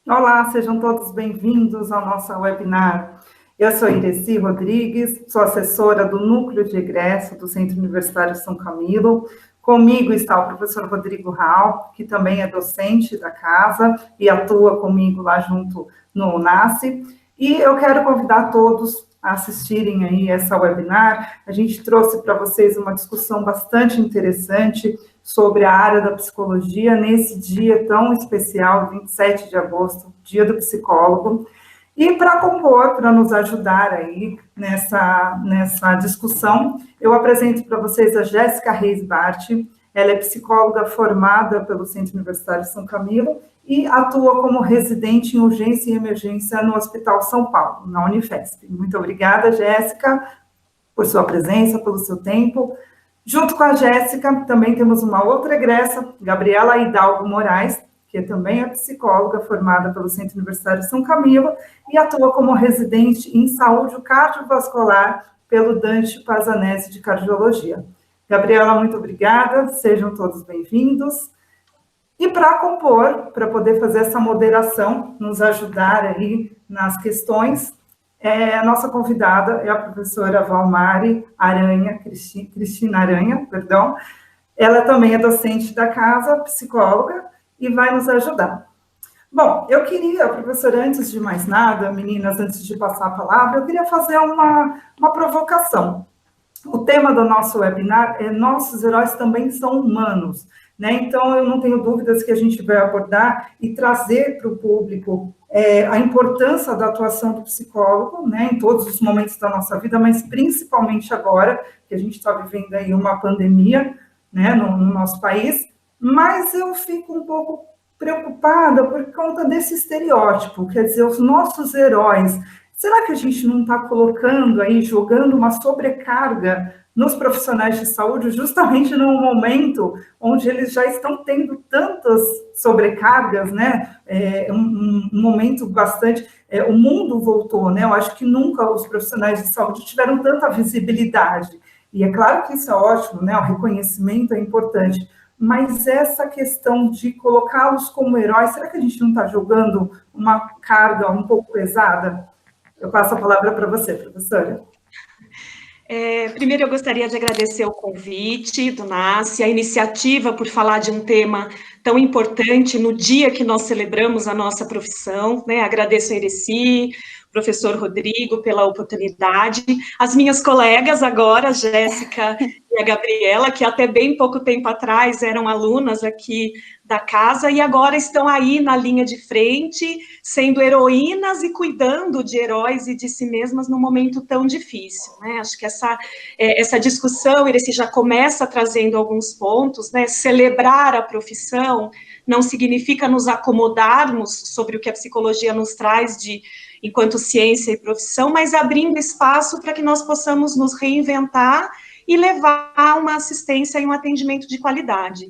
Olá, sejam todos bem-vindos ao nosso webinar. Eu sou Ireci Rodrigues, sou assessora do Núcleo de Egresso do Centro Universitário São Camilo. Comigo está o professor Rodrigo Raal, que também é docente da casa e atua comigo lá junto no UNASSE. E eu quero convidar todos a assistirem aí essa webinar. A gente trouxe para vocês uma discussão bastante interessante sobre a área da psicologia nesse dia tão especial, 27 de agosto, Dia do Psicólogo. E para compor, para nos ajudar aí nessa discussão, eu apresento para vocês a Jéssica Reis Bart. Ela é psicóloga formada pelo Centro Universitário São Camilo e atua como residente em urgência e emergência no Hospital São Paulo, na Unifesp. Muito obrigada, Jéssica, por sua presença, pelo seu tempo. Junto com a Jéssica, também temos uma outra egressa, Gabriela Hidalgo Moraes, que também é psicóloga formada pelo Centro Universitário São Camilo e atua como residente em saúde cardiovascular pelo Dante Pazanese de Cardiologia. Gabriela, muito obrigada, sejam todos bem-vindos. E para compor, para poder fazer essa moderação, nos ajudar aí nas questões, a nossa convidada é a professora Valmari Aranha, Cristina Aranha, perdão. Ela também é docente da casa, psicóloga, e vai nos ajudar. Bom, eu queria, professora, antes de mais nada, meninas, antes de passar a palavra, eu queria fazer uma provocação. O tema do nosso webinar é Nossos Heróis Também São Humanos, né? Então, eu não tenho dúvidas que a gente vai abordar e trazer para o público a importância da atuação do psicólogo, né, em todos os momentos da nossa vida, mas principalmente agora, que a gente está vivendo aí uma pandemia, né, no nosso país, mas eu fico um pouco preocupada por conta desse estereótipo, quer dizer, os nossos heróis. Será que a gente não está colocando aí, jogando uma sobrecarga nos profissionais de saúde, justamente no momento onde eles já estão tendo tantas sobrecargas, né? Um momento bastante... o mundo voltou, né? Eu acho que nunca os profissionais de saúde tiveram tanta visibilidade. E é claro que isso é ótimo, né? O reconhecimento é importante. Mas essa questão de colocá-los como heróis, será que a gente não está jogando uma carga um pouco pesada? Eu passo a palavra para você, professora. Primeiro, eu gostaria de agradecer o convite do NASCE, a iniciativa por falar de um tema tão importante no dia que nós celebramos a nossa profissão, né? Agradeço a Ireci, professor Rodrigo, pela oportunidade. As minhas colegas agora, a Jéssica e a Gabriela, que até bem pouco tempo atrás eram alunas aqui da casa e agora estão aí na linha de frente, sendo heroínas e cuidando de heróis e de si mesmas num momento tão difícil, né? Acho que essa discussão, ele já começa trazendo alguns pontos, né? Celebrar a profissão não significa nos acomodarmos sobre o que a psicologia nos traz enquanto ciência e profissão, mas abrindo espaço para que nós possamos nos reinventar e levar uma assistência e um atendimento de qualidade.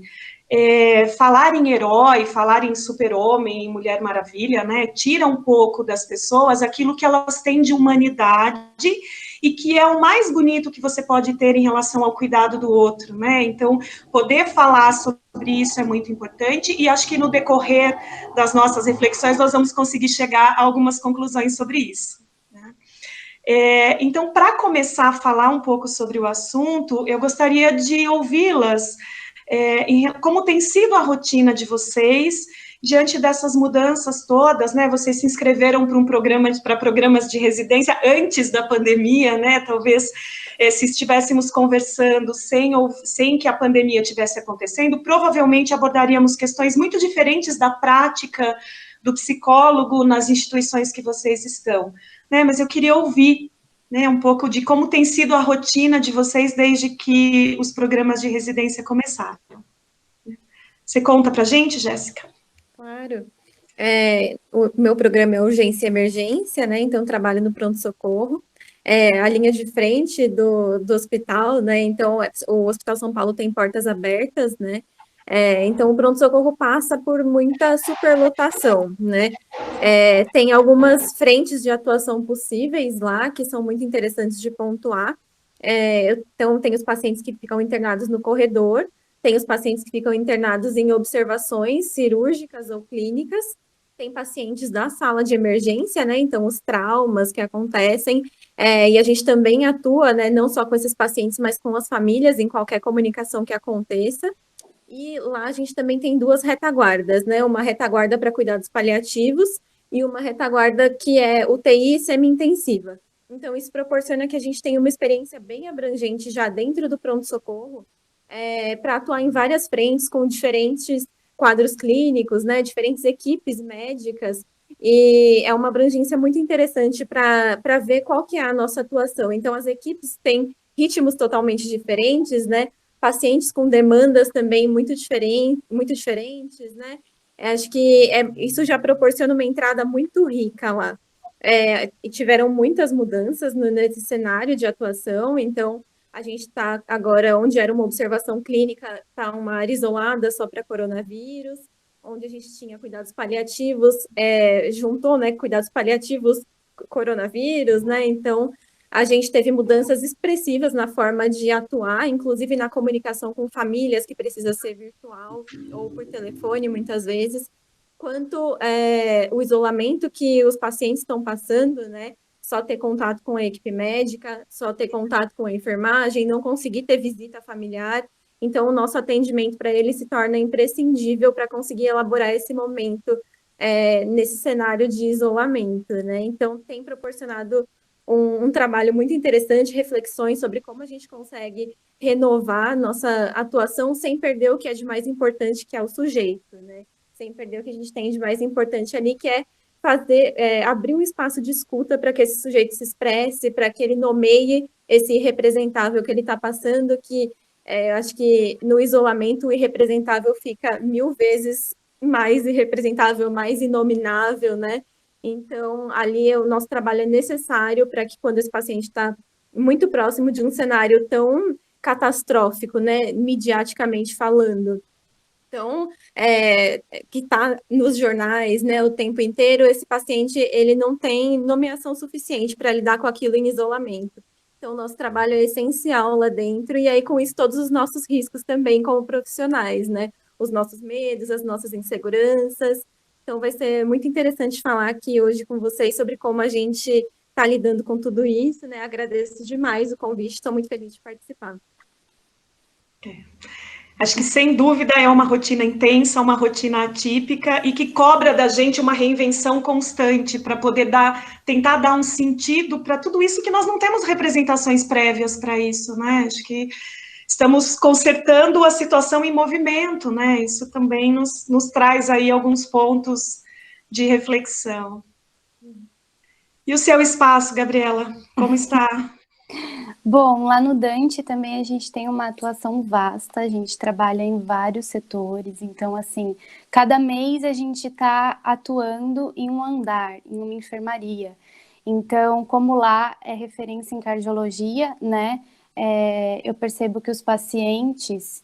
Falar em herói, falar em super-homem, em Mulher Maravilha, né, tira um pouco das pessoas aquilo que elas têm de humanidade e que é o mais bonito que você pode ter em relação ao cuidado do outro, né? Então, poder falar sobre isso é muito importante e acho que no decorrer das nossas reflexões nós vamos conseguir chegar a algumas conclusões sobre isso, né? Então, para começar a falar um pouco sobre o assunto, eu gostaria de ouvi-las, como tem sido a rotina de vocês diante dessas mudanças todas, né? Vocês se inscreveram para programas de residência antes da pandemia, né? Talvez se estivéssemos conversando sem que a pandemia estivesse acontecendo, provavelmente abordaríamos questões muito diferentes da prática do psicólogo nas instituições que vocês estão, né? Mas eu queria ouvir, né, um pouco de como tem sido a rotina de vocês desde que os programas de residência começaram. Você conta para a gente, Jéssica? Claro. O meu programa é urgência e emergência, né? Então, trabalho no pronto-socorro. A linha de frente do hospital, né? Então, o Hospital São Paulo tem portas abertas, né? Então, o pronto-socorro passa por muita superlotação, né? Tem algumas frentes de atuação possíveis lá, que são muito interessantes de pontuar. Então, tem os pacientes que ficam internados no corredor, tem os pacientes que ficam internados em observações cirúrgicas ou clínicas, tem pacientes da sala de emergência, né? Então, os traumas que acontecem, e a gente também atua, né? Não só com esses pacientes, mas com as famílias, em qualquer comunicação que aconteça. E lá a gente também tem 2 retaguardas, né? Uma retaguarda para cuidados paliativos e uma retaguarda que é UTI e semi-intensiva. Então, isso proporciona que a gente tenha uma experiência bem abrangente já dentro do pronto-socorro, para atuar em várias frentes, com diferentes quadros clínicos, né? Diferentes equipes médicas, e é uma abrangência muito interessante para ver qual que é a nossa atuação. Então, as equipes têm ritmos totalmente diferentes, né? Pacientes com demandas também muito diferentes, né? Acho que isso já proporciona uma entrada muito rica lá. E tiveram muitas mudanças nesse cenário de atuação, então a gente está agora, onde era uma observação clínica, está uma área isolada só para coronavírus, onde a gente tinha cuidados paliativos, juntou, né, cuidados paliativos, coronavírus, né, então a gente teve mudanças expressivas na forma de atuar, inclusive na comunicação com famílias, que precisa ser virtual ou por telefone, muitas vezes, quanto o isolamento que os pacientes estão passando, né? Só ter contato com a equipe médica, só ter contato com a enfermagem, não conseguir ter visita familiar. Então, o nosso atendimento para eles se torna imprescindível para conseguir elaborar esse momento nesse cenário de isolamento, né? Então, tem proporcionado um trabalho muito interessante, reflexões sobre como a gente consegue renovar nossa atuação sem perder o que é de mais importante, que é o sujeito, né? Sem perder o que a gente tem de mais importante ali, que é abrir um espaço de escuta para que esse sujeito se expresse, para que ele nomeie esse irrepresentável que ele está passando, que acho que no isolamento o irrepresentável fica 1000 vezes mais irrepresentável, mais inominável, né? Então, ali o nosso trabalho é necessário para que quando esse paciente está muito próximo de um cenário tão catastrófico, né, midiaticamente falando, então, que está nos jornais, né, o tempo inteiro, esse paciente, ele não tem nomeação suficiente para lidar com aquilo em isolamento. Então, o nosso trabalho é essencial lá dentro, e aí, com isso, todos os nossos riscos também como profissionais, né, os nossos medos, as nossas inseguranças. Então, vai ser muito interessante falar aqui hoje com vocês sobre como a gente está lidando com tudo isso, né, agradeço demais o convite, estou muito feliz de participar. Acho que, sem dúvida, é uma rotina intensa, uma rotina atípica e que cobra da gente uma reinvenção constante para poder tentar dar um sentido para tudo isso, que nós não temos representações prévias para isso, né? Acho que estamos consertando a situação em movimento, né? Isso também nos traz aí alguns pontos de reflexão. E o seu espaço, Gabriela, como está? Bom, lá no Dante também a gente tem uma atuação vasta, a gente trabalha em vários setores, então, assim, cada mês a gente está atuando em um andar, em uma enfermaria. Então, como lá é referência em cardiologia, né, eu percebo que os pacientes,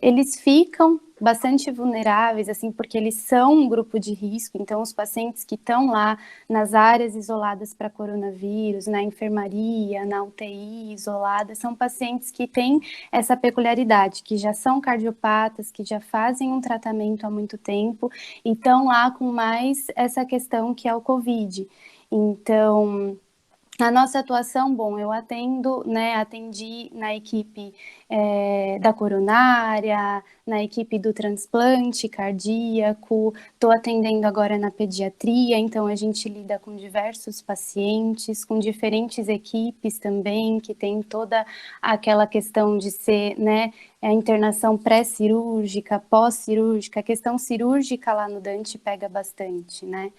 eles ficam bastante vulneráveis, assim, porque eles são um grupo de risco, então os pacientes que estão lá nas áreas isoladas para coronavírus, na enfermaria, na UTI isolada, são pacientes que têm essa peculiaridade, que já são cardiopatas, que já fazem um tratamento há muito tempo e estão lá com mais essa questão que é o COVID. Então, a nossa atuação, bom, eu atendi na equipe da coronária, na equipe do transplante cardíaco, estou atendendo agora na pediatria, então a gente lida com diversos pacientes, com diferentes equipes também, que tem toda aquela questão de ser, né, a internação pré-cirúrgica, pós-cirúrgica, a questão cirúrgica lá no Dante pega bastante, né?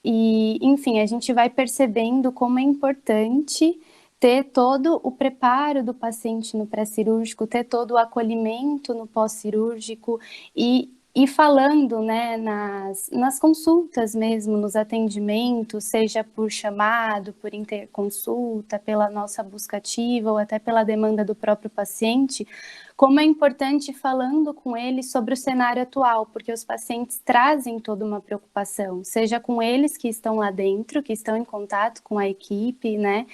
E, enfim, a gente vai percebendo como é importante ter todo o preparo do paciente no pré-cirúrgico, ter todo o acolhimento no pós-cirúrgico e falando, né, nas consultas mesmo, nos atendimentos, seja por chamado, por interconsulta, pela nossa busca ativa ou até pela demanda do próprio paciente, como é importante falando com eles sobre o cenário atual, porque os pacientes trazem toda uma preocupação, seja com eles que estão lá dentro, que estão em contato com a equipe, né,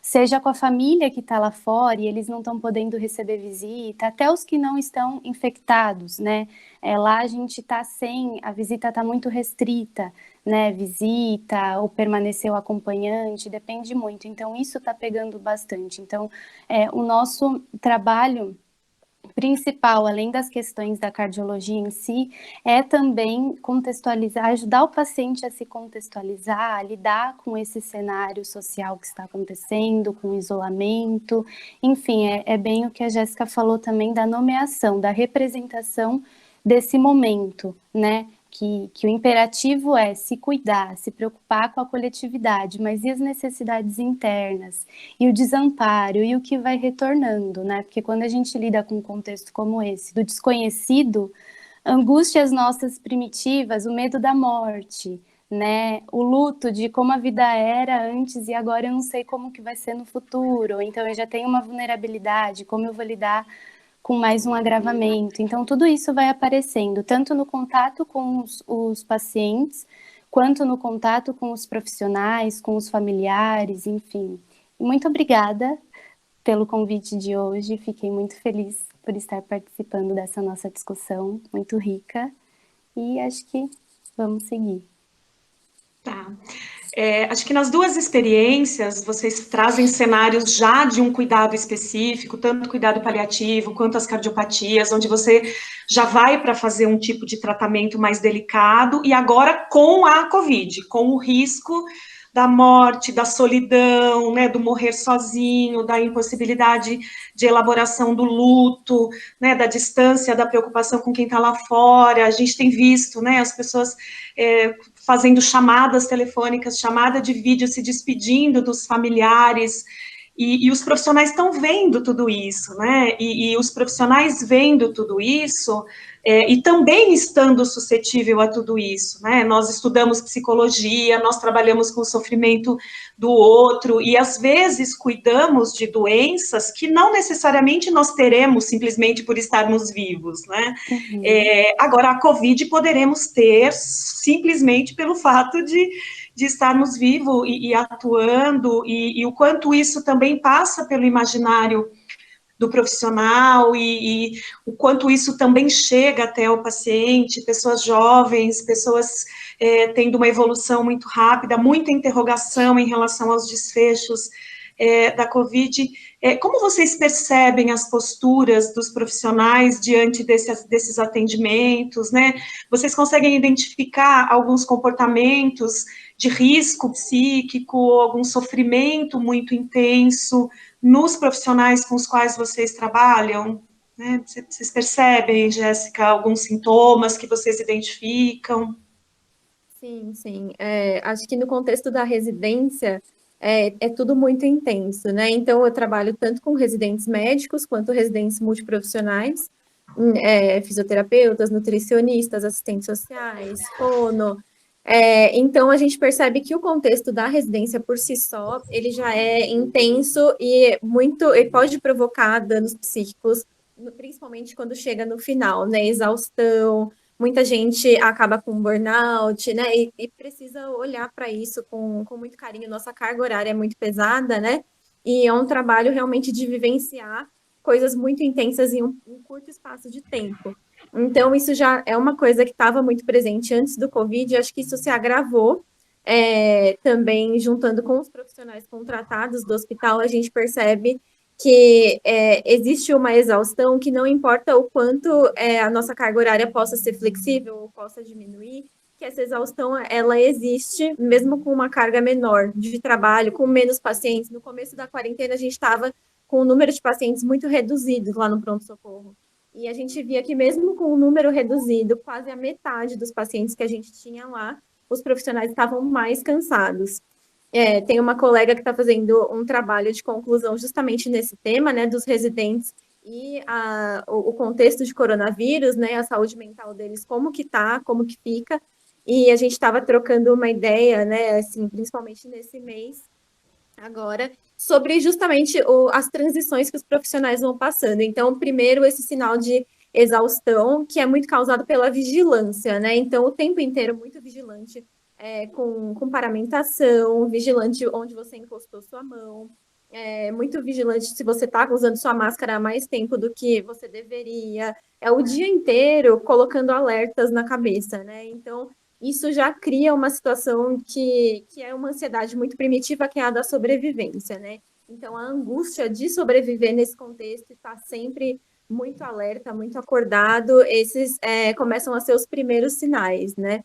seja com a família que está lá fora e eles não estão podendo receber visita, até os que não estão infectados, né, Lá a gente está a visita está muito restrita, né? Visita ou permanecer o acompanhante, depende muito. Então, isso está pegando bastante. Então, o nosso trabalho principal, além das questões da cardiologia em si, é também contextualizar, ajudar o paciente a se contextualizar, a lidar com esse cenário social que está acontecendo, com o isolamento, enfim, é bem o que a Jéssica falou também da nomeação, da representação desse momento, né? Que o imperativo é se cuidar, se preocupar com a coletividade, mas e as necessidades internas? E o desamparo, e o que vai retornando, né? Porque quando a gente lida com um contexto como esse, do desconhecido, angústias nossas primitivas, o medo da morte, né? O luto de como a vida era antes e agora eu não sei como que vai ser no futuro, então eu já tenho uma vulnerabilidade, como eu vou lidar com mais um agravamento. Então, tudo isso vai aparecendo, tanto no contato com os pacientes, quanto no contato com os profissionais, com os familiares, enfim. Muito obrigada pelo convite de hoje, fiquei muito feliz por estar participando dessa nossa discussão, muito rica, e acho que vamos seguir. Tá. Acho que nas duas experiências, vocês trazem cenários já de um cuidado específico, tanto cuidado paliativo quanto as cardiopatias, onde você já vai para fazer um tipo de tratamento mais delicado, e agora com a COVID, com o risco da morte, da solidão, né, do morrer sozinho, da impossibilidade de elaboração do luto, né, da distância, da preocupação com quem está lá fora. A gente tem visto, né, as pessoas fazendo chamadas telefônicas, chamada de vídeo, se despedindo dos familiares, e os profissionais estão vendo tudo isso, né? E os profissionais vendo tudo isso, e também estando suscetível a tudo isso, né? Nós estudamos psicologia, nós trabalhamos com o sofrimento do outro, e às vezes cuidamos de doenças que não necessariamente nós teremos simplesmente por estarmos vivos, né? Uhum. Agora, a COVID poderemos ter simplesmente pelo fato de estarmos vivos e atuando, e o quanto isso também passa pelo imaginário do profissional, e o quanto isso também chega até o paciente, pessoas jovens, pessoas tendo uma evolução muito rápida, muita interrogação em relação aos desfechos da COVID. Como vocês percebem as posturas dos profissionais diante desses atendimentos, né? Vocês conseguem identificar alguns comportamentos de risco psíquico, algum sofrimento muito intenso nos profissionais com os quais vocês trabalham? Né? Vocês percebem, Jéssica, alguns sintomas que vocês identificam? Sim, sim. Acho que no contexto da residência é tudo muito intenso, né? Então, eu trabalho tanto com residentes médicos quanto residentes multiprofissionais, fisioterapeutas, nutricionistas, assistentes sociais, fono. Então, a gente percebe que o contexto da residência por si só, ele já é intenso e ele pode provocar danos psíquicos, principalmente quando chega no final, né? Exaustão, muita gente acaba com burnout, né? E precisa olhar para isso com muito carinho. Nossa carga horária é muito pesada, né? E é um trabalho realmente de vivenciar coisas muito intensas em um curto espaço de tempo. Então, isso já é uma coisa que estava muito presente antes do Covid, e acho que isso se agravou. Também juntando com os profissionais contratados do hospital, a gente percebe que existe uma exaustão que não importa o quanto a nossa carga horária possa ser flexível ou possa diminuir, que essa exaustão, ela existe mesmo com uma carga menor de trabalho, com menos pacientes. No começo da quarentena, a gente estava com um número de pacientes muito reduzido lá no pronto-socorro. E a gente via que mesmo com um número reduzido, quase a metade dos pacientes que a gente tinha lá, os profissionais estavam mais cansados. Tem uma colega que está fazendo um trabalho de conclusão justamente nesse tema, né, dos residentes e o contexto de coronavírus, né, a saúde mental deles, como que tá, como que fica, e a gente estava trocando uma ideia, né, assim, principalmente nesse mês, agora, sobre justamente as transições que os profissionais vão passando. Então, primeiro, esse sinal de exaustão, que é muito causado pela vigilância, né, então, o tempo inteiro muito vigilante, com paramentação, vigilante onde você encostou sua mão, muito vigilante se você está usando sua máscara há mais tempo do que você deveria. É o dia inteiro colocando alertas na cabeça, né? Então, isso já cria uma situação que é uma ansiedade muito primitiva, que é a da sobrevivência, né? Então, a angústia de sobreviver nesse contexto está sempre muito alerta, muito acordado, esses começam a ser os primeiros sinais, né?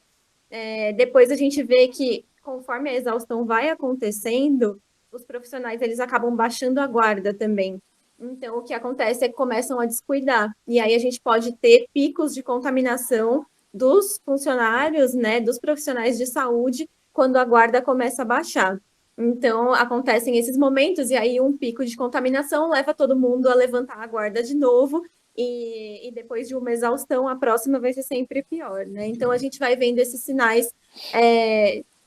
Depois a gente vê que, conforme a exaustão vai acontecendo, os profissionais eles acabam baixando a guarda também. Então, o que acontece é que começam a descuidar. E aí a gente pode ter picos de contaminação dos funcionários, né, dos profissionais de saúde, quando a guarda começa a baixar. Então, acontecem esses momentos, e aí um pico de contaminação leva todo mundo a levantar a guarda de novo, e depois de uma exaustão, a próxima vai ser sempre pior, né? Então, a gente vai vendo esses sinais,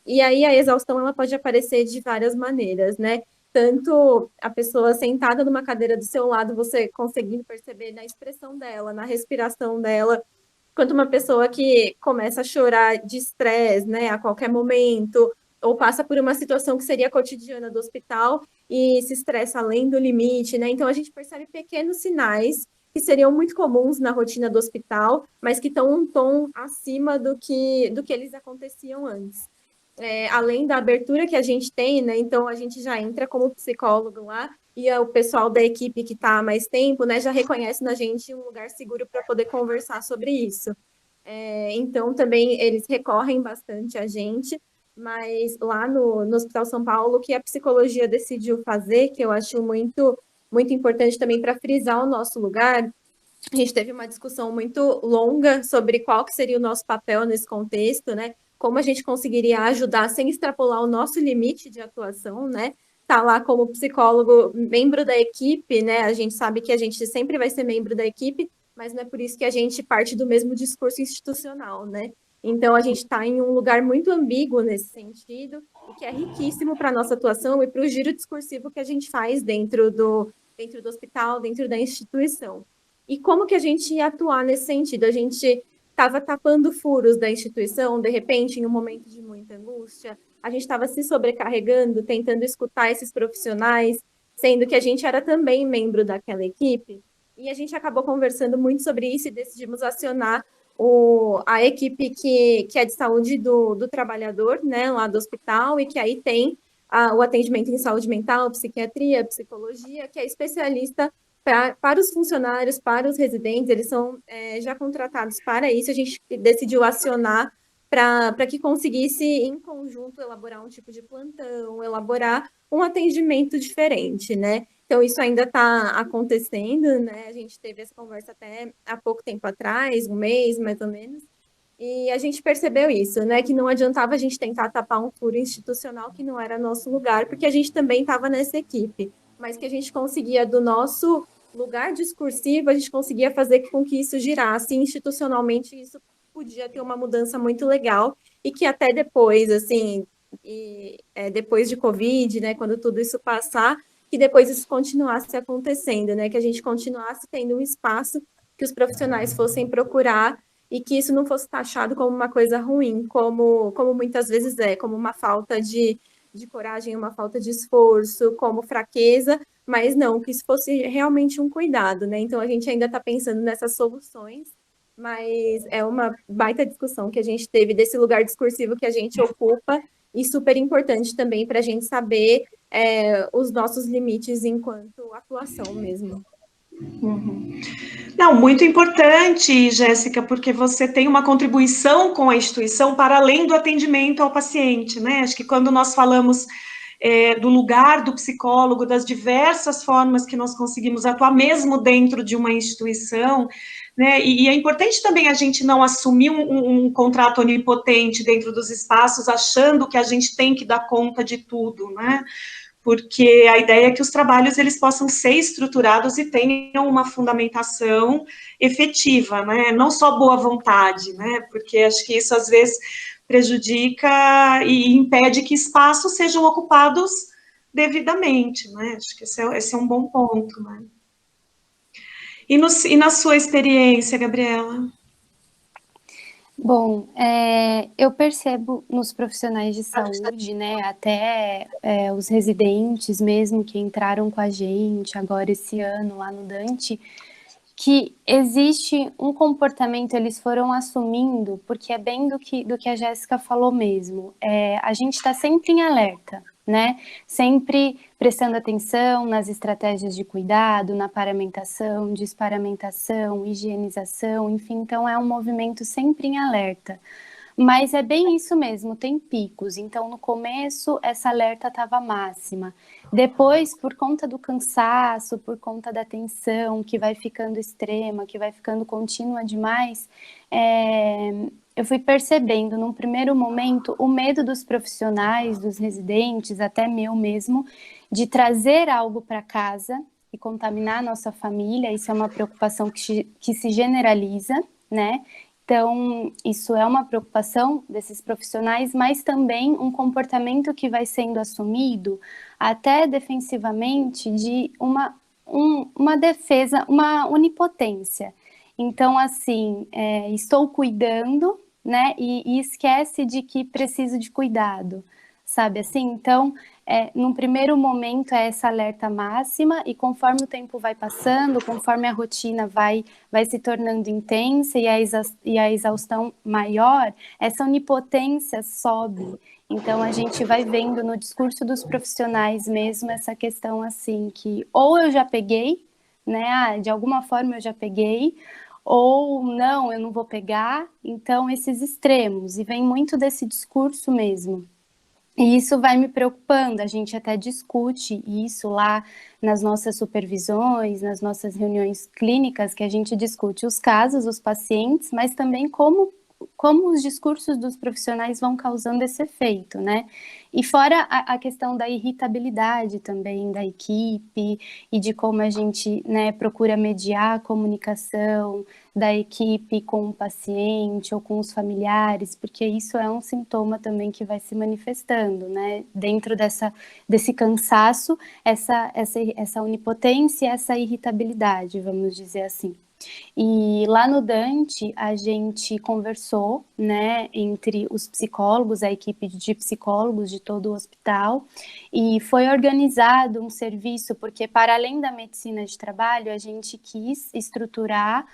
e aí a exaustão ela pode aparecer de várias maneiras, né? Tanto a pessoa sentada numa cadeira do seu lado, você conseguindo perceber na expressão dela, na respiração dela, quanto uma pessoa que começa a chorar de estresse, né, a qualquer momento, ou passa por uma situação que seria cotidiana do hospital e se estressa além do limite, né? Então a gente percebe pequenos sinais que seriam muito comuns na rotina do hospital, mas que estão um tom acima do que eles aconteciam antes. Além da abertura que a gente tem, né? Então a gente já entra como psicólogo lá e o pessoal da equipe que está há mais tempo, né, já reconhece na gente um lugar seguro para poder conversar sobre isso. Então também eles recorrem bastante a gente, mas lá no Hospital São Paulo, o que a psicologia decidiu fazer, que eu acho muito, muito importante também para frisar o nosso lugar, a gente teve uma discussão muito longa sobre qual que seria o nosso papel nesse contexto, né? Como a gente conseguiria ajudar sem extrapolar o nosso limite de atuação, né? Tá lá como psicólogo, membro da equipe, né? A gente sabe que a gente sempre vai ser membro da equipe, mas não é por isso que a gente parte do mesmo discurso institucional, né? Então, a gente está em um lugar muito ambíguo nesse sentido, e que é riquíssimo para a nossa atuação e para o giro discursivo que a gente faz dentro do hospital, dentro da instituição. E como que a gente ia atuar nesse sentido? A gente estava tapando furos da instituição, de repente, em um momento de muita angústia, a gente estava se sobrecarregando, tentando escutar esses profissionais, sendo que a gente era também membro daquela equipe. E a gente acabou conversando muito sobre isso e decidimos acionar a equipe que é de saúde do trabalhador, né, lá do hospital, e que aí tem o atendimento em saúde mental, psiquiatria, psicologia, que é especialista para os funcionários, para os residentes, eles são já contratados para isso. A gente decidiu acionar para que conseguisse, em conjunto, elaborar um tipo de plantão, elaborar um atendimento diferente, né? Então, isso ainda está acontecendo, né? A gente teve essa conversa até há pouco tempo atrás, um mês, mais ou menos, e a gente percebeu isso, né? Que não adiantava a gente tentar tapar um furo institucional que não era nosso lugar, porque a gente também estava nessa equipe, mas que a gente conseguia, do nosso lugar discursivo, a gente conseguia fazer com que isso girasse institucionalmente, isso podia ter uma mudança muito legal, e que até depois, assim, depois de Covid, né, quando tudo isso passar, que depois isso continuasse acontecendo, né, que a gente continuasse tendo um espaço que os profissionais fossem procurar e que isso não fosse taxado como uma coisa ruim, como muitas vezes como uma falta de coragem, uma falta de esforço, como fraqueza, mas não, que isso fosse realmente um cuidado, né? Então, a gente ainda está pensando nessas soluções, mas é uma baita discussão que a gente teve desse lugar discursivo que a gente ocupa, e super importante também para a gente saber os nossos limites enquanto atuação mesmo. Uhum. Não, muito importante, Jéssica, porque você tem uma contribuição com a instituição para além do atendimento ao paciente, né? Acho que quando nós falamos do lugar do psicólogo, das diversas formas que nós conseguimos atuar, mesmo dentro de uma instituição, né? E é importante também a gente não assumir um contrato onipotente dentro dos espaços, achando que a gente tem que dar conta de tudo, né? Porque a ideia é que os trabalhos eles possam ser estruturados e tenham uma fundamentação efetiva, né? Não só boa vontade, né? Porque acho que isso às vezes prejudica e impede que espaços sejam ocupados devidamente, né? Acho que esse é um bom ponto, né? E na sua experiência, Gabriela? Bom, eu percebo nos profissionais de saúde, né, até os residentes mesmo que entraram com a gente agora esse ano lá no Dante, que existe um comportamento, eles foram assumindo, porque é bem do que a Jéssica falou mesmo, a gente está sempre em alerta, né? Sempre prestando atenção nas estratégias de cuidado, na paramentação, desparamentação, higienização, enfim, então é um movimento sempre em alerta. Mas é bem isso mesmo, tem picos. Então, no começo, essa alerta estava máxima. Depois, por conta do cansaço, por conta da tensão que vai ficando extrema, que vai ficando contínua demais, eu fui percebendo, num primeiro momento, o medo dos profissionais, dos residentes, até meu mesmo, de trazer algo para casa e contaminar a nossa família. Isso é uma preocupação que se generaliza, né? Então, isso é uma preocupação desses profissionais, mas também um comportamento que vai sendo assumido, até defensivamente, de uma defesa, uma onipotência. Então, assim, estou cuidando, né, e esquece de que preciso de cuidado, sabe assim? Então, num primeiro momento é essa alerta máxima, e conforme o tempo vai passando, conforme a rotina vai se tornando intensa e a exaustão maior, essa onipotência sobe. Então, a gente vai vendo no discurso dos profissionais mesmo essa questão assim, que ou eu já peguei, né, de alguma forma eu já peguei, ou não, eu não vou pegar. Então, esses extremos, e vem muito desse discurso mesmo. E isso vai me preocupando, a gente até discute isso lá nas nossas supervisões, nas nossas reuniões clínicas, que a gente discute os casos, os pacientes, mas também como os discursos dos profissionais vão causando esse efeito, né? E fora a questão da irritabilidade também da equipe e de como a gente, né, procura mediar a comunicação da equipe com o paciente ou com os familiares, porque isso é um sintoma também que vai se manifestando, né? Dentro desse cansaço, essa onipotência e essa irritabilidade, vamos dizer assim. E lá no Dante, a gente conversou, né, entre os psicólogos, a equipe de psicólogos de todo o hospital, e foi organizado um serviço, porque para além da medicina de trabalho, a gente quis estruturar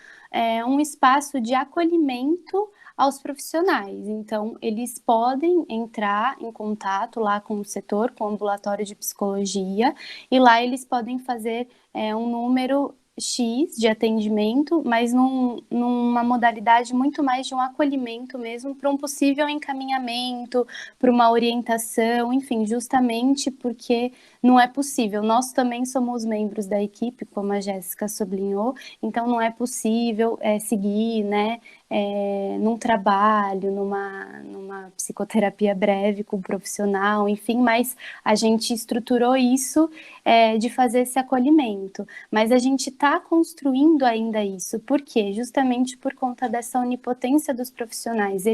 um espaço de acolhimento aos profissionais. Então, eles podem entrar em contato lá com o setor, com o ambulatório de psicologia, e lá eles podem fazer um número X de atendimento, mas numa modalidade muito mais de um acolhimento mesmo, para um possível encaminhamento, para uma orientação, enfim, justamente porque não é possível. Nós também somos membros da equipe, como a Jéssica sublinhou, então não é possível seguir, né, num trabalho, numa psicoterapia breve com um profissional, enfim, mas a gente estruturou isso de fazer esse acolhimento. Mas a gente está construindo ainda isso. Por quê? Justamente por conta dessa onipotência dos profissionais.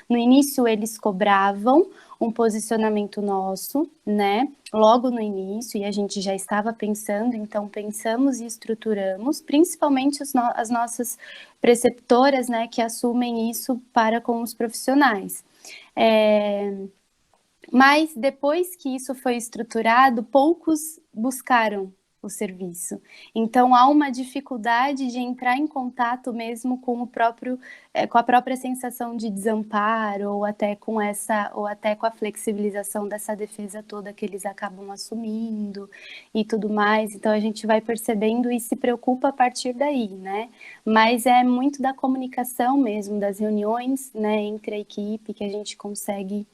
No início, eles cobravam um posicionamento nosso, né? Logo no início, e a gente já estava pensando, então pensamos e estruturamos, principalmente as nossas preceptoras, né, que assumem isso para com os profissionais. Mas depois que isso foi estruturado, poucos buscaram o serviço. Então há uma dificuldade de entrar em contato mesmo com com a própria sensação de desamparo, ou até com a flexibilização dessa defesa toda que eles acabam assumindo e tudo mais. Então a gente vai percebendo e se preocupa a partir daí, né? Mas é muito da comunicação mesmo, das reuniões, né, entre a equipe, que a gente consegue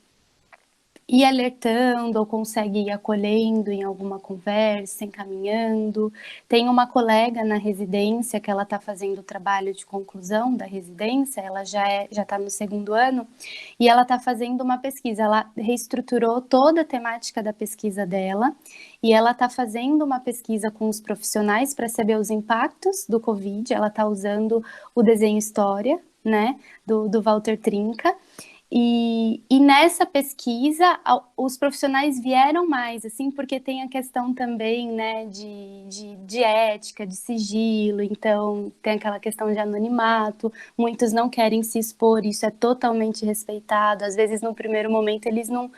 ir alertando ou consegue ir acolhendo em alguma conversa, encaminhando. Tem uma colega na residência que ela está fazendo o trabalho de conclusão da residência, ela já está no 2º ano, e ela está fazendo uma pesquisa, ela reestruturou toda a temática da pesquisa dela, e ela está fazendo uma pesquisa com os profissionais para saber os impactos do Covid. Ela está usando o desenho História, né, do Walter Trinca, E nessa pesquisa, os profissionais vieram mais, assim, porque tem a questão também, né, de ética, de sigilo, então tem aquela questão de anonimato, muitos não querem se expor, isso é totalmente respeitado, às vezes no primeiro momento eles não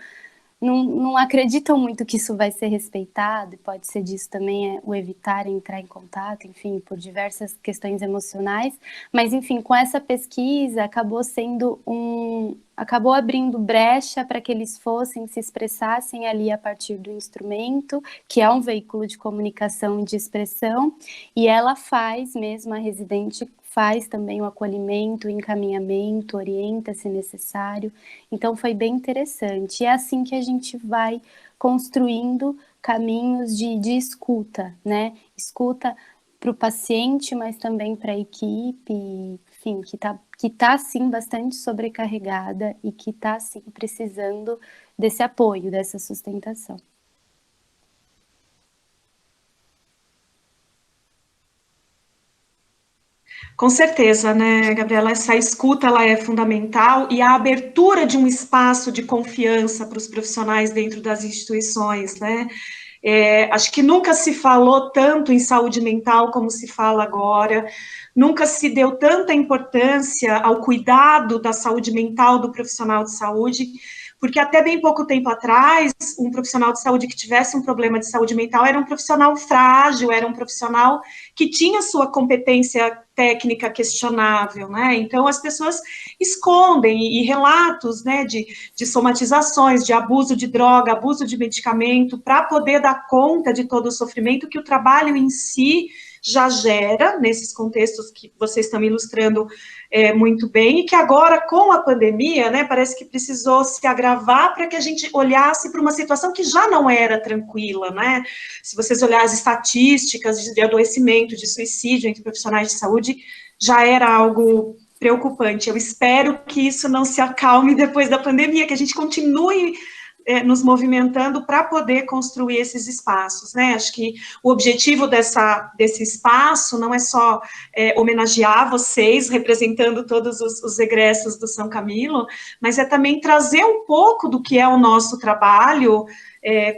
acreditam muito que isso vai ser respeitado, e pode ser disso também o evitar entrar em contato, enfim, por diversas questões emocionais, mas enfim, com essa pesquisa acabou abrindo brecha para que eles se expressassem ali a partir do instrumento, que é um veículo de comunicação e de expressão, e ela faz mesmo, a residente faz também o acolhimento, o encaminhamento, orienta se necessário. Então foi bem interessante. E é assim que a gente vai construindo caminhos de escuta, né? Escuta para o paciente, mas também para a equipe, enfim, que tá sim bastante sobrecarregada e que está sim precisando desse apoio, dessa sustentação. Com certeza, né, Gabriela, essa escuta ela é fundamental e a abertura de um espaço de confiança para os profissionais dentro das instituições, né? Acho que nunca se falou tanto em saúde mental como se fala agora, nunca se deu tanta importância ao cuidado da saúde mental do profissional de saúde, porque até bem pouco tempo atrás, um profissional de saúde que tivesse um problema de saúde mental era um profissional frágil, era um profissional que tinha sua competência técnica questionável, né? Então as pessoas escondem e relatos, né, de somatizações, de abuso de droga, abuso de medicamento, para poder dar conta de todo o sofrimento que o trabalho em si já gera, nesses contextos que vocês estão ilustrando muito bem, e que agora, com a pandemia, né, parece que precisou se agravar para que a gente olhasse para uma situação que já não era tranquila, né? Se vocês olharem as estatísticas de adoecimento, de suicídio entre profissionais de saúde, já era algo preocupante. Eu espero que isso não se acalme depois da pandemia, que a gente continue nos movimentando para poder construir esses espaços, né? Acho que o objetivo desse espaço não é só homenagear vocês, representando todos os egressos do São Camilo, mas é também trazer um pouco do que é o nosso trabalho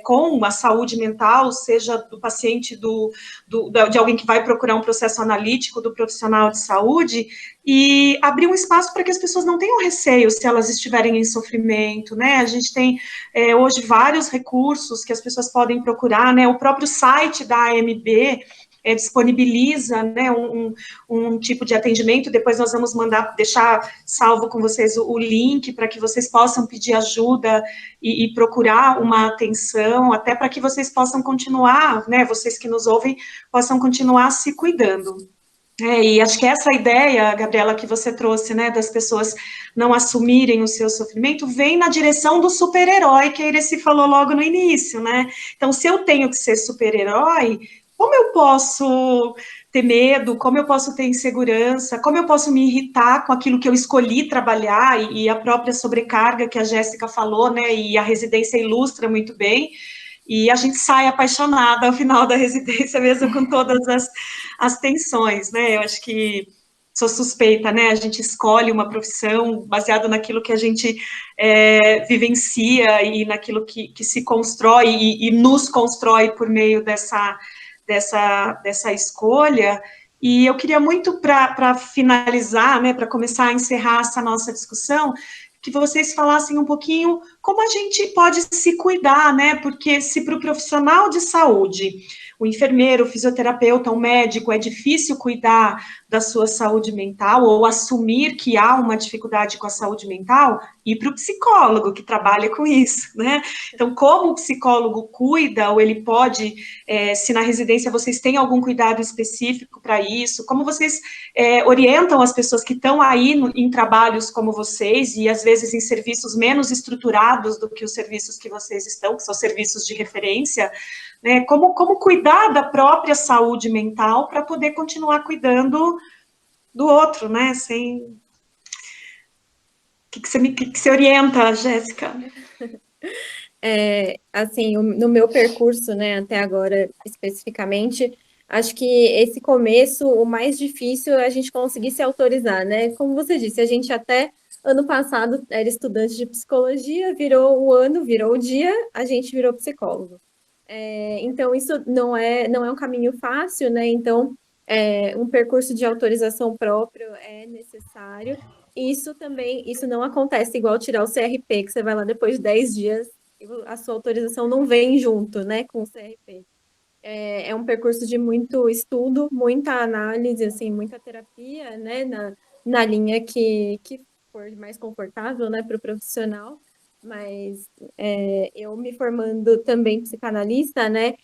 com a saúde mental, seja do paciente, de alguém que vai procurar um processo analítico, do profissional de saúde, e abrir um espaço para que as pessoas não tenham receio se elas estiverem em sofrimento, né? A gente tem hoje vários recursos que as pessoas podem procurar, né? O próprio site da AMB disponibiliza, né, um tipo de atendimento. Depois nós vamos deixar salvo com vocês o link para que vocês possam pedir ajuda e procurar uma atenção, até para que vocês possam continuar, né, vocês que nos ouvem, possam continuar se cuidando. E acho que essa ideia, Gabriela, que você trouxe, né, das pessoas não assumirem o seu sofrimento, vem na direção do super-herói, que a Ireci falou logo no início, né? Então, se eu tenho que ser super-herói, como eu posso ter medo, como eu posso ter insegurança, como eu posso me irritar com aquilo que eu escolhi trabalhar, e a própria sobrecarga que a Jéssica falou, né, e a residência ilustra muito bem, e a gente sai apaixonada ao final da residência, mesmo com todas as tensões, né? Eu acho que sou suspeita, né? A gente escolhe uma profissão baseado naquilo que a gente vivencia e naquilo que se constrói e nos constrói por meio dessa escolha. E eu queria muito, para finalizar, né, para começar a encerrar essa nossa discussão, que vocês falassem um pouquinho como a gente pode se cuidar, né? Porque se para o profissional de saúde, o enfermeiro, o fisioterapeuta, o médico, é difícil cuidar da sua saúde mental ou assumir que há uma dificuldade com a saúde mental, e para o psicólogo que trabalha com isso, né? Então, como o psicólogo cuida, ou ele pode, se na residência vocês têm algum cuidado específico para isso, como vocês orientam as pessoas que estão aí em trabalhos como vocês, e às vezes em serviços menos estruturados do que os serviços que vocês estão, que são serviços de referência, né? Como cuidar da própria saúde mental para poder continuar cuidando do outro, né? Sem... O que você orienta, Jéssica? Assim, no meu percurso, né, até agora especificamente, acho que esse começo, o mais difícil é a gente conseguir se autorizar, né? Como você disse, a gente até Ano passado era estudante de psicologia, virou o ano, virou o dia, a gente virou psicólogo. Então, isso não é um caminho fácil, né? Então, um percurso de autorização próprio é necessário. Isso não acontece igual tirar o CRP, que você vai lá depois de 10 dias, e a sua autorização não vem junto, né, com o CRP. É um percurso de muito estudo, muita análise, assim, muita terapia, né, na linha que for mais confortável, né, para o profissional. Mas eu me formando também psicanalista, né,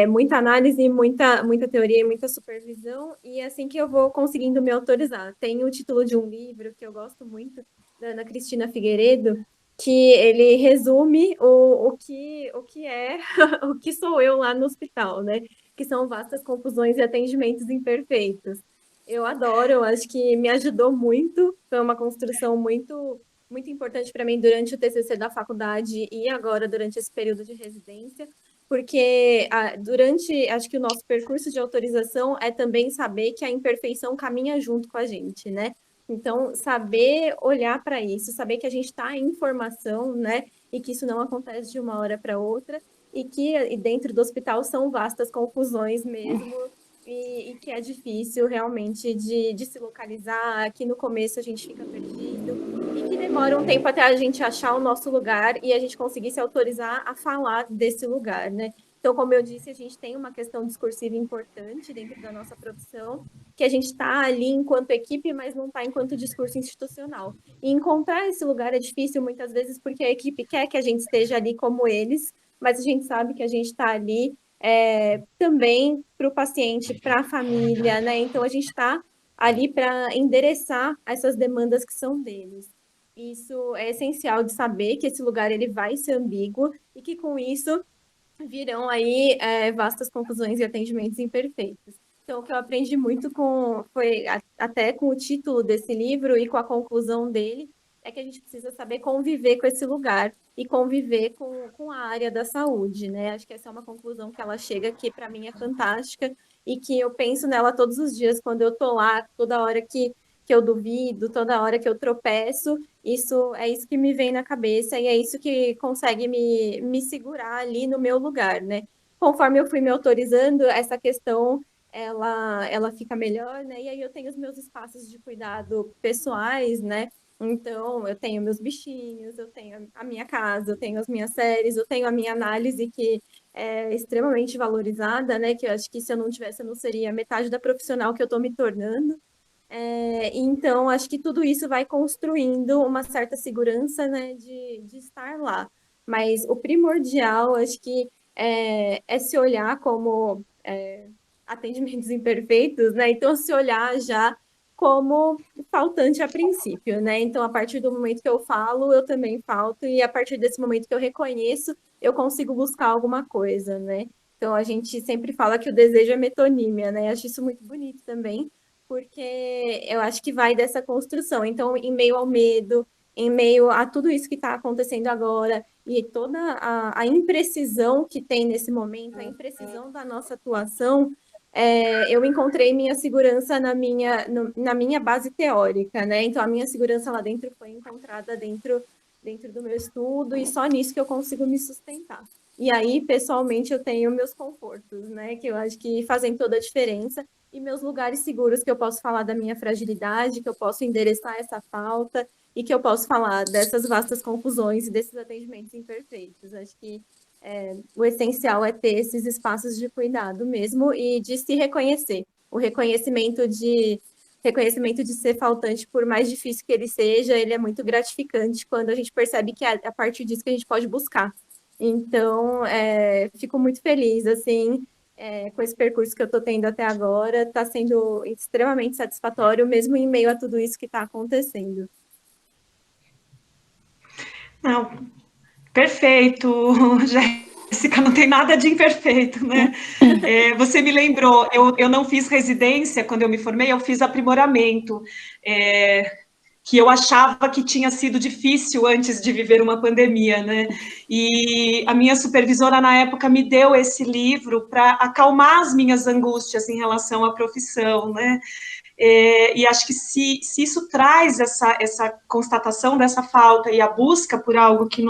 muita análise, muita teoria e muita supervisão, e é assim que eu vou conseguindo me autorizar. Tem o título de um livro que eu gosto muito, da Ana Cristina Figueiredo, que ele resume o que é o que sou eu lá no hospital, né? Que são vastas confusões e atendimentos imperfeitos. Eu adoro, eu acho que me ajudou muito, foi uma construção muito importante para mim durante o TCC da faculdade e agora durante esse período de residência, porque acho que o nosso percurso de autorização é também saber que a imperfeição caminha junto com a gente, né? Então, saber olhar para isso, saber que a gente está em formação, né? E que isso não acontece de uma hora para outra, e que dentro do hospital são vastas confusões mesmo, e que é difícil realmente de se localizar, que no começo a gente fica perdido, e que demora um tempo até a gente achar o nosso lugar e a gente conseguir se autorizar a falar desse lugar, né? Então, como eu disse, a gente tem uma questão discursiva importante dentro da nossa profissão, que a gente está ali enquanto equipe, mas não está enquanto discurso institucional. E encontrar esse lugar é difícil muitas vezes porque a equipe quer que a gente esteja ali como eles, mas a gente sabe que a gente está ali também para o paciente, para a família, né? Então a gente está ali para endereçar essas demandas que são deles. Isso é essencial de saber que esse lugar ele vai ser ambíguo e que com isso virão aí vastas confusões e atendimentos imperfeitos. Então, o que eu aprendi muito até com o título desse livro e com a conclusão dele, é que a gente precisa saber conviver com esse lugar e conviver com a área da saúde, né? Acho que essa é uma conclusão que ela chega, que para mim é fantástica e que eu penso nela todos os dias quando eu tô lá, toda hora que eu duvido, toda hora que eu tropeço, isso que me vem na cabeça e é isso que consegue me segurar ali no meu lugar, né? Conforme eu fui me autorizando, essa questão ela fica melhor, né? E aí eu tenho os meus espaços de cuidado pessoais, né? Então, eu tenho meus bichinhos, eu tenho a minha casa, eu tenho as minhas séries, eu tenho a minha análise que é extremamente valorizada, né? Que eu acho que se eu não tivesse, eu não seria metade da profissional que eu estou me tornando. Então, acho que tudo isso vai construindo uma certa segurança, né, de estar lá. Mas o primordial, acho que é se olhar como atendimentos imperfeitos, né? Então, se olhar já como faltante a princípio, né? Então, a partir do momento que eu falo, eu também falto, e a partir desse momento que eu reconheço, eu consigo buscar alguma coisa, né? Então, a gente sempre fala que o desejo é metonímia, né? Acho isso muito bonito também, porque eu acho que vai dessa construção. Então, em meio ao medo, em meio a tudo isso que está acontecendo agora, e toda a imprecisão que tem nesse momento, a imprecisão da nossa atuação, eu encontrei minha segurança na minha base teórica, né? Então, a minha segurança lá dentro foi encontrada dentro do meu estudo, e só nisso que eu consigo me sustentar. E aí, pessoalmente, eu tenho meus confortos, né? Que eu acho que fazem toda a diferença, e meus lugares seguros que eu posso falar da minha fragilidade, que eu posso endereçar essa falta, e que eu posso falar dessas vastas confusões e desses atendimentos imperfeitos. Acho que o essencial é ter esses espaços de cuidado mesmo e de se reconhecer. O reconhecimento de ser faltante, por mais difícil que ele seja, ele é muito gratificante quando a gente percebe que é a partir disso que a gente pode buscar. Então, fico muito feliz, assim, com esse percurso que eu estou tendo até agora, está sendo extremamente satisfatório, mesmo em meio a tudo isso que está acontecendo. Não, perfeito, Jéssica, não tem nada de imperfeito, né? Você me lembrou, eu não fiz residência quando eu me formei, eu fiz aprimoramento, que eu achava que tinha sido difícil antes de viver uma pandemia, né? E a minha supervisora, na época, me deu esse livro para acalmar as minhas angústias em relação à profissão, né? E acho que se isso traz essa constatação dessa falta e a busca por algo que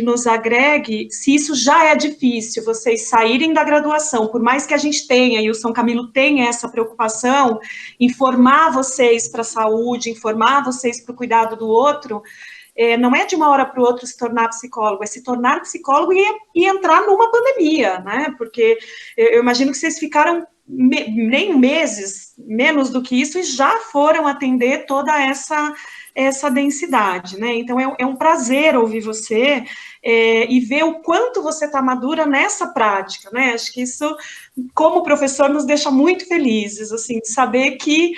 nos agregue, se isso já é difícil, vocês saírem da graduação, por mais que a gente tenha, e o São Camilo tenha essa preocupação, informar vocês para a saúde, informar vocês para o cuidado do outro, não é de uma hora para o outro se tornar psicólogo, é se tornar psicólogo e entrar numa pandemia, né? Porque eu imagino que vocês ficaram nem meses, menos do que isso, e já foram atender toda essa densidade, né? Então, é um prazer ouvir você e ver o quanto você está madura nessa prática, né? Acho que isso, como professor, nos deixa muito felizes, assim, de saber que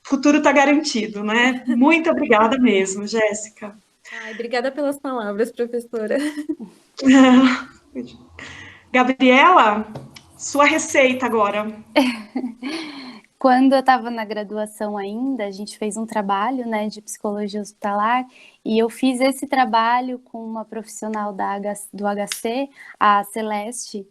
o futuro está garantido, né? Muito obrigada mesmo, Jéssica. Ai, obrigada pelas palavras, professora. Gabriela, sua receita agora. Quando eu estava na graduação ainda, a gente fez um trabalho, né, de psicologia hospitalar, e eu fiz esse trabalho com uma profissional do HC, a Celeste,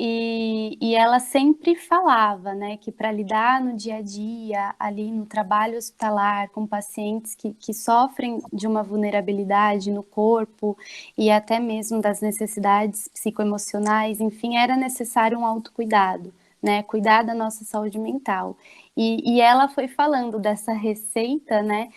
e ela sempre falava, né, que para lidar no dia a dia, ali no trabalho hospitalar, com pacientes que sofrem de uma vulnerabilidade no corpo e até mesmo das necessidades psicoemocionais, enfim, era necessário um autocuidado, né, cuidar da nossa saúde mental. E ela foi falando dessa receita, né,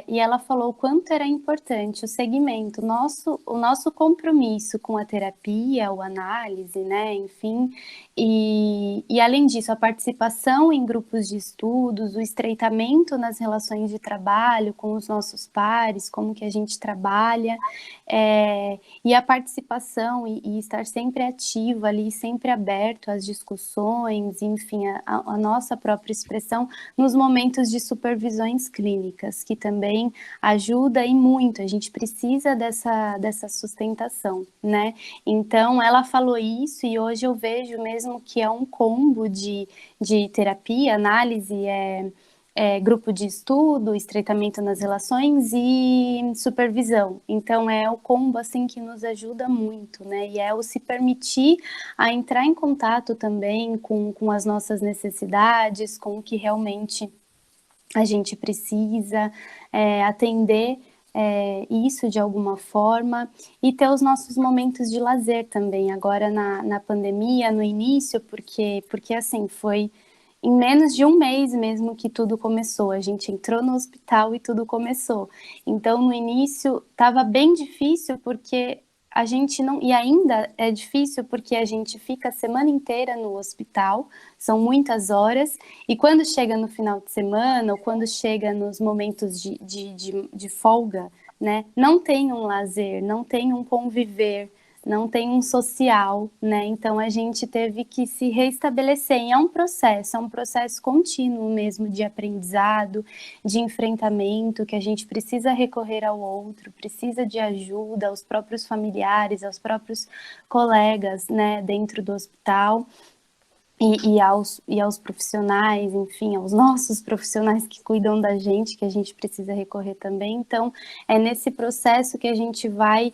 e ela falou o quanto era importante o segmento, o nosso compromisso com a terapia, a análise, né, enfim, e além disso, a participação em grupos de estudos, o estreitamento nas relações de trabalho com os nossos pares, como que a gente trabalha, e a participação e estar sempre ativo ali, sempre aberto às discussões, enfim, a nossa própria expressão nos momentos de supervisões clínicas, que também ajuda e muito, a gente precisa dessa sustentação, né? Então, ela falou isso e hoje eu vejo mesmo que é um combo de terapia, análise, grupo de estudo, estreitamento nas relações e supervisão. Então, é o combo, assim, que nos ajuda muito, né? E é o se permitir a entrar em contato também com as nossas necessidades, com o que realmente a gente precisa, atender isso de alguma forma e ter os nossos momentos de lazer também, agora na pandemia, no início, porque assim, foi em menos de um mês mesmo que tudo começou, a gente entrou no hospital e tudo começou. Então, no início, estava bem difícil, porque a gente não... E ainda é difícil porque a gente fica a semana inteira no hospital, são muitas horas, e quando chega no final de semana, ou quando chega nos momentos de folga, né, não tem um lazer, não tem um conviver, não tem um social, né? Então a gente teve que se reestabelecer. E é um processo contínuo mesmo de aprendizado, de enfrentamento, que a gente precisa recorrer ao outro, precisa de ajuda aos próprios familiares, aos próprios colegas, né, dentro do hospital. E aos profissionais, enfim, aos nossos profissionais que cuidam da gente, que a gente precisa recorrer também. Então, é nesse processo que a gente vai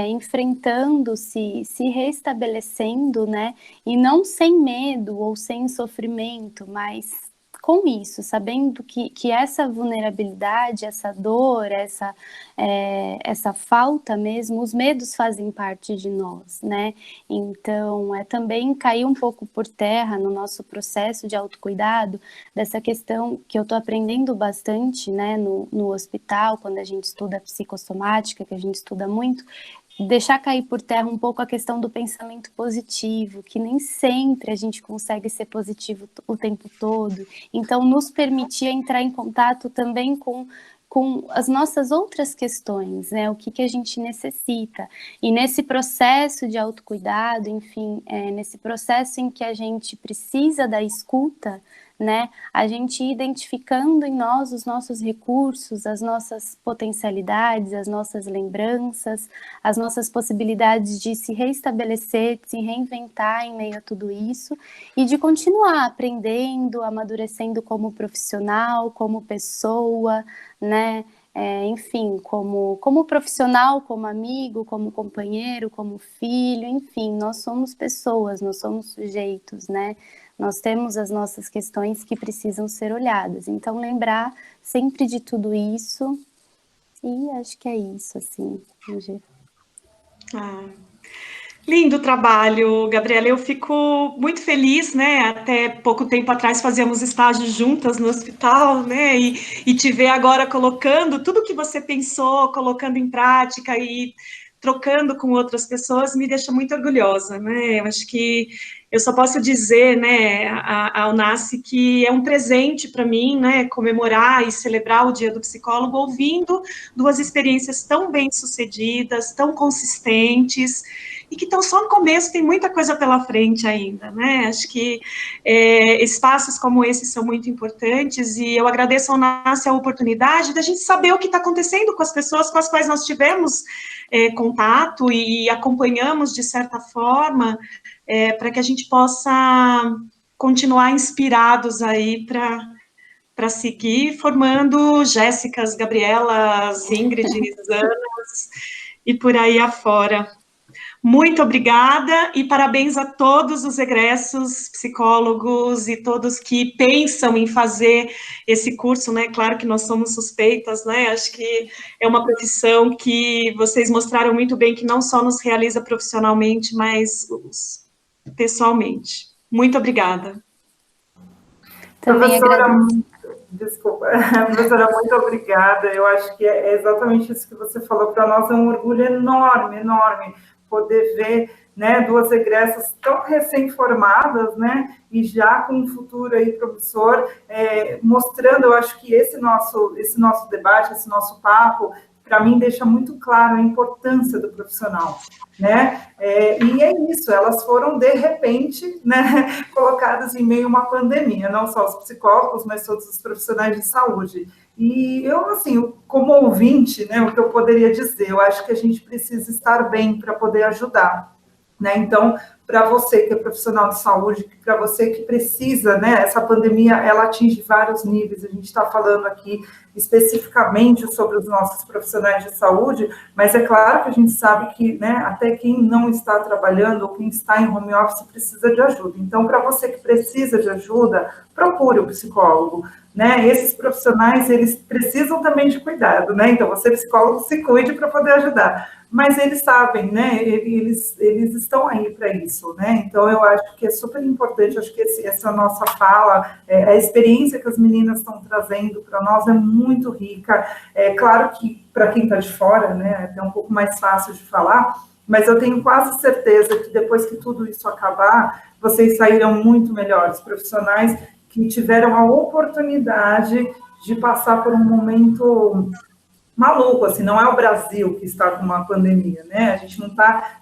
enfrentando, se restabelecendo, né? E não sem medo ou sem sofrimento, mas com isso, sabendo que essa vulnerabilidade, essa dor, essa falta mesmo, os medos fazem parte de nós, né? Então, também cair um pouco por terra no nosso processo de autocuidado, dessa questão que eu estou aprendendo bastante, né, no hospital, quando a gente estuda psicossomática, que a gente estuda muito, deixar cair por terra um pouco a questão do pensamento positivo, que nem sempre a gente consegue ser positivo o tempo todo. Então, nos permitir entrar em contato também com as nossas outras questões, né? O que a gente necessita. E nesse processo de autocuidado, enfim, nesse processo em que a gente precisa da escuta, né? A gente identificando em nós os nossos recursos, as nossas potencialidades, as nossas lembranças, as nossas possibilidades de se reestabelecer, de se reinventar em meio a tudo isso e de continuar aprendendo, amadurecendo como profissional, como pessoa, né? Enfim, como profissional, como amigo, como companheiro, como filho, enfim, nós somos pessoas, nós somos sujeitos, né? Nós temos as nossas questões que precisam ser olhadas. Então, lembrar sempre de tudo isso, e acho que é isso, assim, no geral. Lindo trabalho, Gabriela. Eu fico muito feliz, né? Até pouco tempo atrás fazíamos estágios juntas no hospital, né? E te ver agora colocando tudo que você pensou, colocando em prática e trocando com outras pessoas, me deixa muito orgulhosa, né? Eu acho que eu só posso dizer, né, ao NASCE que é um presente para mim, né, comemorar e celebrar o Dia do Psicólogo ouvindo duas experiências tão bem-sucedidas, tão consistentes, e que estão só no começo, tem muita coisa pela frente ainda, né? Acho que espaços como esse são muito importantes, e eu agradeço ao NASCE a oportunidade da gente saber o que está acontecendo com as pessoas com as quais nós tivemos contato e acompanhamos de certa forma, para que a gente possa continuar inspirados aí para seguir formando Jéssicas, Gabrielas, Ingrids, Anas e por aí afora. Muito obrigada e parabéns a todos os egressos, psicólogos e todos que pensam em fazer esse curso, né? Claro que nós somos suspeitas, né? Acho que é uma profissão que vocês mostraram muito bem que não só nos realiza profissionalmente, mas pessoalmente. Muito obrigada. Também Professora, agradeço. desculpa, professora, muito obrigada. Eu acho que é exatamente isso que você falou. Para nós é um orgulho enorme, enorme, poder ver, né, duas egressas tão recém-formadas, né, e já com um futuro aí promissor, mostrando, eu acho que esse nosso debate, esse nosso papo, para mim, deixa muito claro a importância do profissional, né? E é isso, elas foram, de repente, né, colocadas em meio a uma pandemia, não só os psicólogos, mas todos os profissionais de saúde. E eu, assim, como ouvinte, né, o que eu poderia dizer, eu acho que a gente precisa estar bem para poder ajudar, né? Então, para você que é profissional de saúde, para você que precisa, né? Essa pandemia, ela atinge vários níveis, a gente está falando aqui especificamente sobre os nossos profissionais de saúde, mas é claro que a gente sabe que, né, até quem não está trabalhando ou quem está em home office precisa de ajuda. Então, para você que precisa de ajuda, procure o psicólogo, né? Esses profissionais, eles precisam também de cuidado, né? Então, você, psicólogo, se cuide para poder ajudar. Mas eles sabem, né? Eles estão aí para isso, né? Então, eu acho que é super importante, acho que essa nossa fala, a experiência que as meninas estão trazendo para nós é muito rica. É claro que, para quem está de fora, né, é um pouco mais fácil de falar, mas eu tenho quase certeza que depois que tudo isso acabar, vocês sairão muito melhores, profissionais que tiveram a oportunidade de passar por um momento maluco, assim, não é o Brasil que está com uma pandemia, né? A gente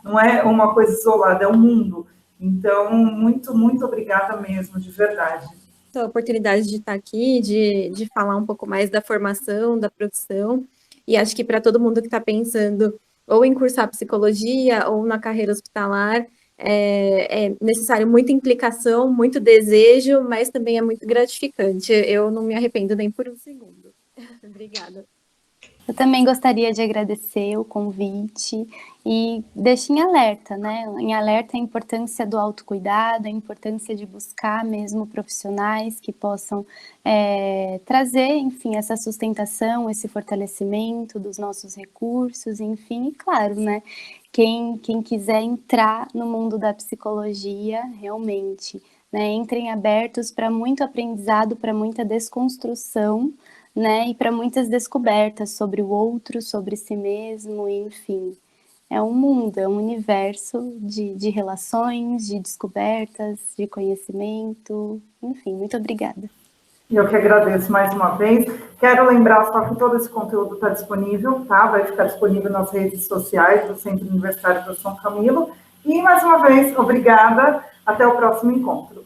não é uma coisa isolada, é o mundo. Então, muito, muito obrigada mesmo, de verdade. A oportunidade de estar aqui, de falar um pouco mais da formação, da profissão, e acho que para todo mundo que está pensando ou em cursar psicologia ou na carreira hospitalar, é necessário muita implicação, muito desejo, mas também é muito gratificante. Eu não me arrependo nem por um segundo. Obrigada. Eu também gostaria de agradecer o convite e deixar em alerta, né? Em alerta a importância do autocuidado, a importância de buscar mesmo profissionais que possam trazer, enfim, essa sustentação, esse fortalecimento dos nossos recursos, enfim, e claro, né? Quem quiser entrar no mundo da psicologia, realmente, né? Entrem abertos para muito aprendizado, para muita desconstrução, né, e para muitas descobertas sobre o outro, sobre si mesmo, enfim. É um mundo, é um universo de relações, de descobertas, de conhecimento, enfim, muito obrigada. Eu que agradeço mais uma vez. Quero lembrar só que todo esse conteúdo está disponível, tá? Vai ficar disponível nas redes sociais do Centro Universitário de São Camilo. E, mais uma vez, obrigada. Até o próximo encontro.